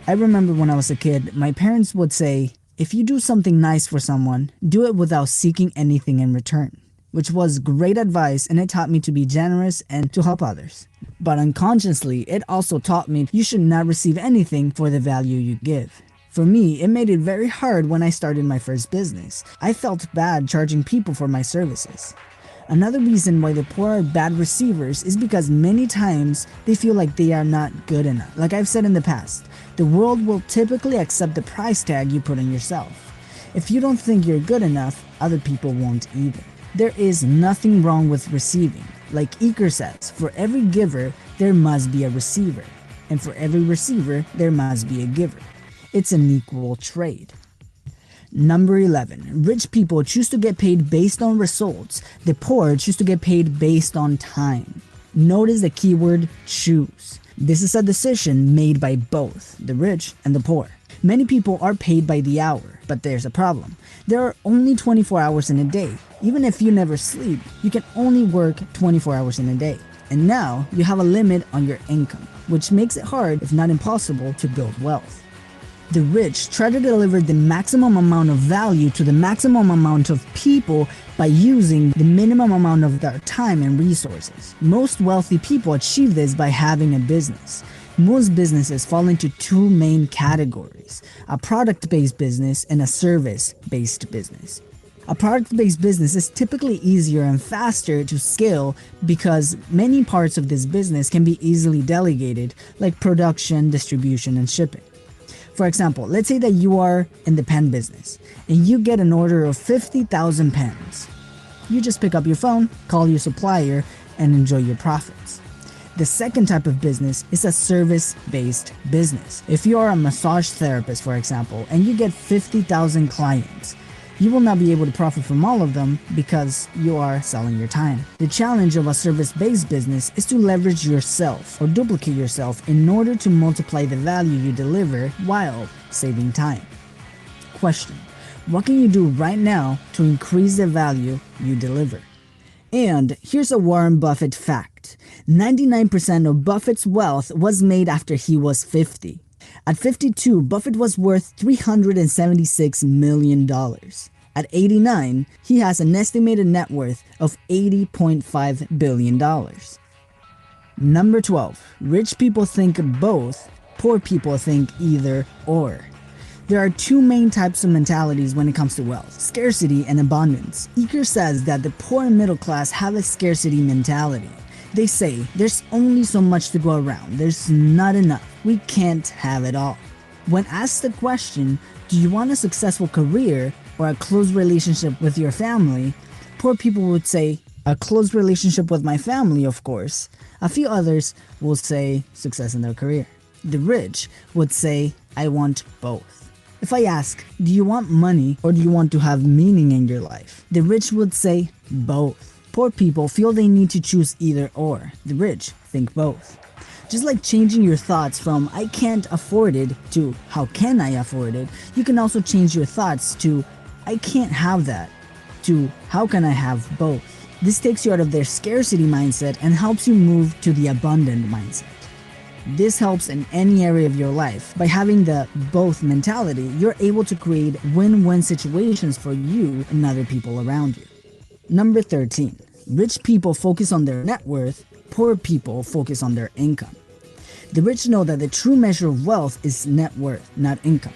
I remember when I was a kid, my parents would say, if you do something nice for someone, do it without seeking anything in return, which was great advice, and it taught me to be generous and to help others. But unconsciously, it also taught me you should not receive anything for the value you give. For me, it made it very hard when I started my first business. I felt bad charging people for my services. Another reason why the poor are bad receivers is because many times they feel like they are not good enough. Like I've said in the past, the world will typically accept the price tag you put on yourself. If you don't think you're good enough, other people won't either. There is nothing wrong with receiving. Like Iker says, for every giver, there must be a receiver. And for every receiver, there must be a giver. It's an equal trade. Number 11. Rich people choose to get paid based on results. The poor choose to get paid based on time. Notice the keyword choose. This is a decision made by both the rich and the poor. Many people are paid by the hour, but there's a problem. There are only 24 hours in a day. Even if you never sleep, you can only work 24 hours in a day. And now you have a limit on your income, which makes it hard, if not impossible, to build wealth. The rich try to deliver the maximum amount of value to the maximum amount of people by using the minimum amount of their time and resources. Most wealthy people achieve this by having a business. Most businesses fall into two main categories: a product-based business and a service-based business. A product-based business is typically easier and faster to scale because many parts of this business can be easily delegated, like production, distribution, and shipping. For example, let's say that you are in the pen business and you get an order of 50,000 pens. You just pick up your phone, call your supplier, and enjoy your profits. The second type of business is a service-based business. If you are a massage therapist, for example, and you get 50,000 clients, you will not be able to profit from all of them because you are selling your time. The challenge of a service-based business is to leverage yourself or duplicate yourself in order to multiply the value you deliver while saving time. Question: what can you do right now to increase the value you deliver? And here's a Warren Buffett fact. 99% of Buffett's wealth was made after he was 50. At 52, Buffett was worth $376 million. At 89, he has an estimated net worth of $80.5 billion. Number 12. Rich people think both, poor people think either or. There are two main types of mentalities when it comes to wealth: scarcity and abundance. Eker says that the poor and middle class have a scarcity mentality. They say there's only so much to go around, there's not enough, we can't have it all. When asked the question, do you want a successful career or a close relationship with your family, poor people would say, a close relationship with my family, of course. A few others will say success in their career. The rich would say, I want both. If I ask, do you want money or do you want to have meaning in your life? The rich would say both. Poor people feel they need to choose either or. The rich think both. Just like changing your thoughts from I can't afford it to how can I afford it, you can also change your thoughts to I can't have that to how can I have both. This takes you out of their scarcity mindset and helps you move to the abundant mindset. This helps in any area of your life. By having the both mentality, you're able to create win-win situations for you and other people around you. Number 13. Rich people focus on their net worth, poor people focus on their income. The rich know that the true measure of wealth is net worth, not income.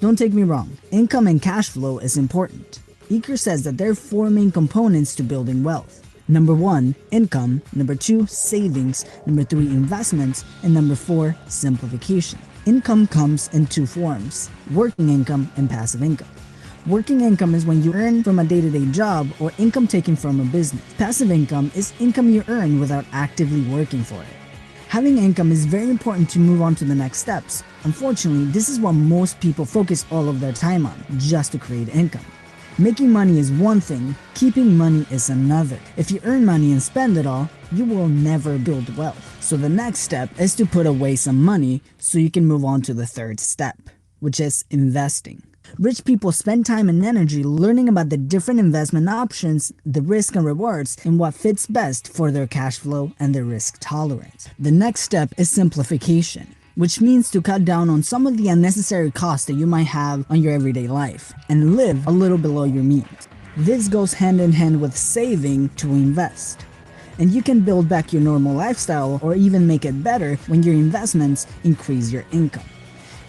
Don't take me wrong, income and cash flow is important. Eker says that there are four main components to building wealth. Number 1, income. Number 2, savings. Number 3, investments. And number 4, simplification. Income comes in two forms: working income and passive income. Working income is when you earn from a day-to-day job or income taken from a business. Passive income is income you earn without actively working for it. Having income is very important to move on to the next steps. Unfortunately, this is what most people focus all of their time on, just to create income. Making money is one thing, keeping money is another. If you earn money and spend it all, you will never build wealth. So the next step is to put away some money so you can move on to the third step, which is investing. Rich people spend time and energy learning about the different investment options, the risk and rewards, and what fits best for their cash flow and their risk tolerance. The next step is simplification, which means to cut down on some of the unnecessary costs that you might have on your everyday life and live a little below your means. This goes hand in hand with saving to invest. And you can build back your normal lifestyle or even make it better when your investments increase your income.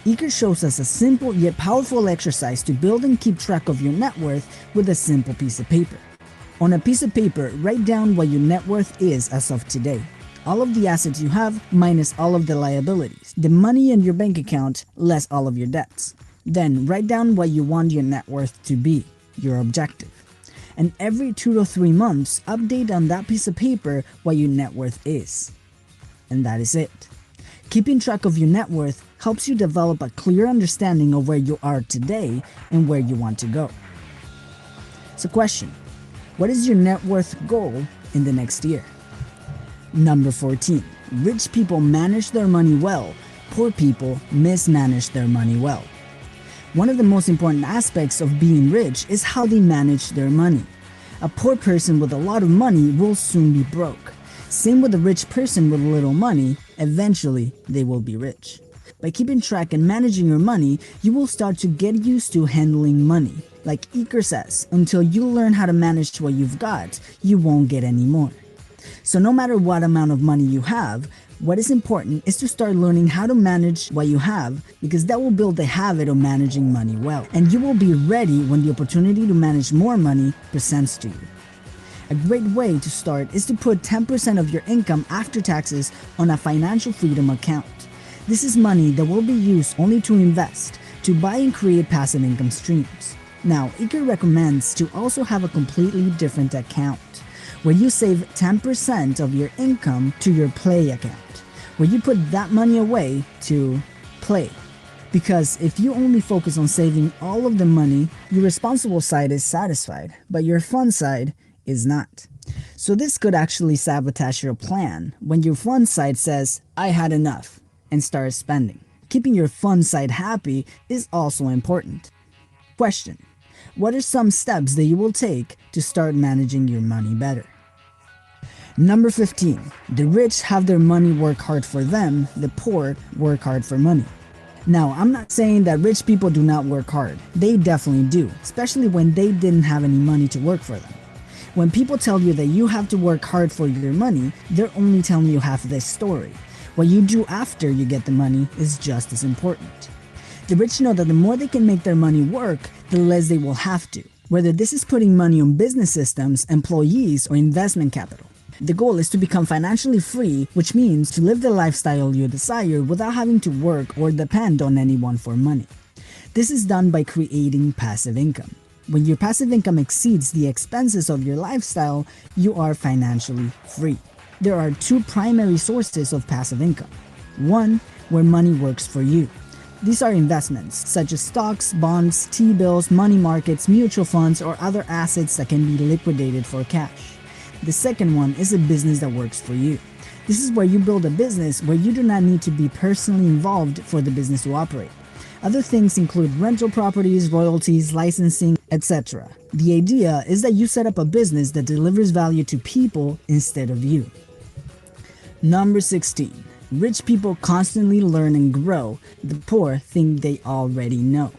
Eker shows us a simple yet powerful exercise to build and keep track of your net worth with a simple piece of paper. On a piece of paper, write down what your net worth is as of today. All of the assets you have minus all of the liabilities. The money in your bank account less all of your debts. Then write down what you want your net worth to be, your objective. And every 2 to 3 months, update on that piece of paper what your net worth is. And that is it. Keeping track of your net worth helps you develop a clear understanding of where you are today and where you want to go. So question, what is your net worth goal in the next year? Number 14, rich people manage their money well, poor people mismanage their money well. One of the most important aspects of being rich is how they manage their money. A poor person with a lot of money will soon be broke. Same with a rich person with little money, eventually they will be rich. By keeping track and managing your money, you will start to get used to handling money. Like Eker says, until you learn how to manage what you've got, you won't get any more. So no matter what amount of money you have, what is important is to start learning how to manage what you have, because that will build the habit of managing money well. And you will be ready when the opportunity to manage more money presents to you. A great way to start is to put 10% of your income after taxes on a financial freedom account. This is money that will be used only to invest, to buy and create passive income streams. Now, Iker recommends to also have a completely different account, where you save 10% of your income to your play account, where you put that money away to play. Because if you only focus on saving all of the money, your responsible side is satisfied, but your fun side is not. So this could actually sabotage your plan when your fun side says, I had enough, and starts spending. Keeping your fun side happy is also important. Question: what are some steps that you will take to start managing your money better? Number 15. The rich have their money work hard for them, the poor work hard for money. Now, I'm not saying that rich people do not work hard. They definitely do, especially when they didn't have any money to work for them. When people tell you that you have to work hard for your money, they're only telling you half of the story. What you do after you get the money is just as important. The rich know that the more they can make their money work, the less they will have to, whether this is putting money on business systems, employees, or investment capital. The goal is to become financially free, which means to live the lifestyle you desire without having to work or depend on anyone for money. This is done by creating passive income. When your passive income exceeds the expenses of your lifestyle, you are financially free. There are two primary sources of passive income. One, where money works for you. These are investments, such as stocks, bonds, T-bills, money markets, mutual funds, or other assets that can be liquidated for cash. The second one is a business that works for you. This is where you build a business where you do not need to be personally involved for the business to operate. Other things include rental properties, royalties, licensing, etc. The idea is that you set up a business that delivers value to people instead of you. Number 16. Rich people constantly learn and grow. The poor think they already know.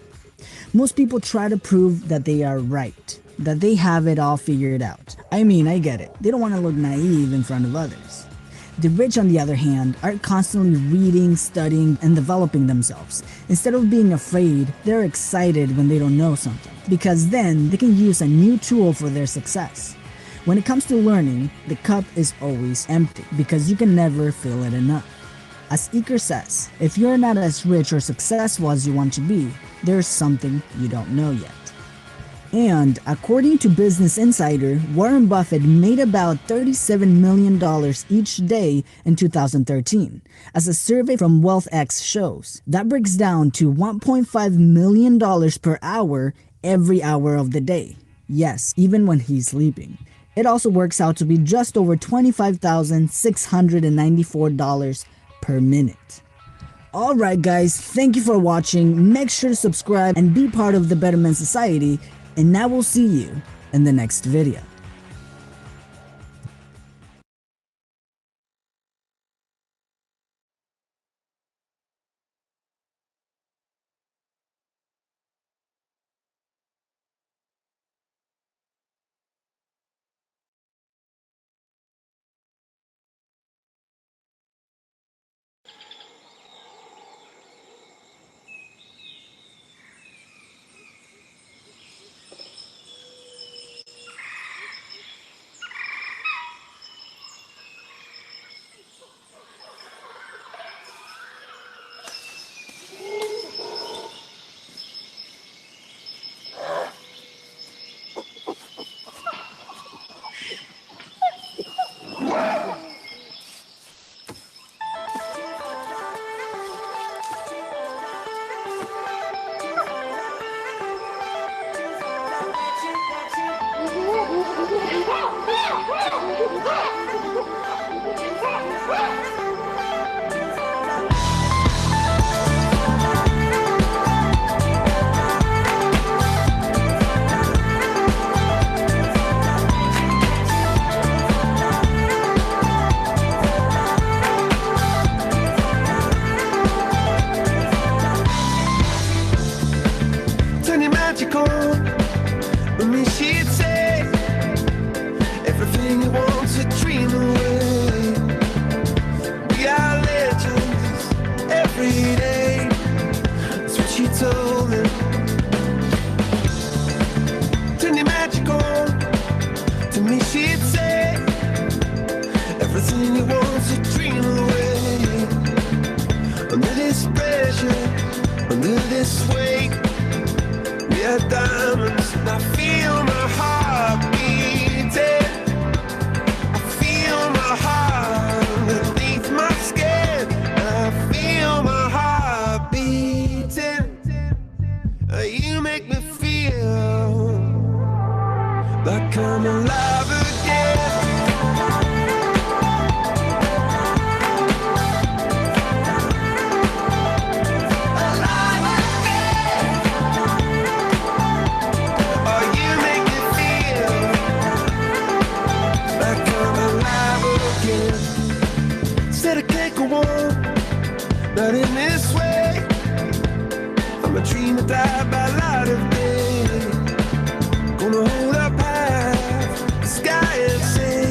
Most people try to prove that they are right, that they have it all figured out. I mean, I get it. They don't want to look naive in front of others. The rich, on the other hand, are constantly reading, studying, and developing themselves. Instead of being afraid, they're excited when they don't know something, because then they can use a new tool for their success. When it comes to learning, the cup is always empty, because you can never fill it enough. As Iker says, if you're not as rich or successful as you want to be, there's something you don't know yet. And according to Business Insider, Warren Buffett made about $37 million each day in 2013. As a survey from WealthX shows, that breaks down to $1.5 million per hour every hour of the day. Yes, even when he's sleeping. It also works out to be just over $25,694 per minute. Alright guys, thank you for watching. Make sure to subscribe and be part of the Betterment Society. And now we'll see you in the next video. Under this weight, we are diamonds. and I feel my heart beating. I feel my heart underneath my skin. I feel my heart beating. You make me feel like I'm alive again. Said I can't go on, not in this way. I'm a dream that died by light of day. Gonna hold up high the sky and say,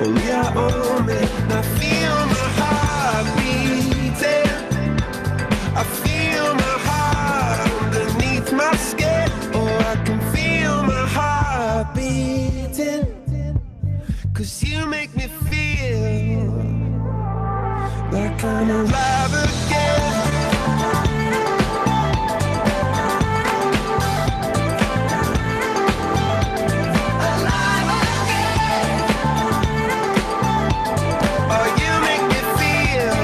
only I own me. And I feel my heart beating. I feel my heart underneath my skin. Oh, I can feel my heart beating. 'Cause you make me feel like I'm alive again. Alive again. Oh, you make me feel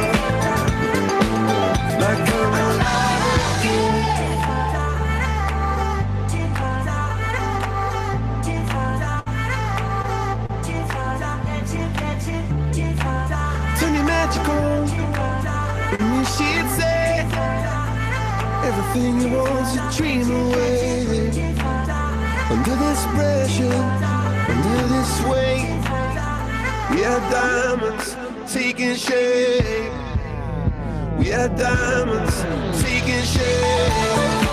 like I'm alive again. Turn your magic on, and you she'd say everything you want's a dream away. Under this pressure, under this weight, we are diamonds taking shape. We are diamonds taking shape.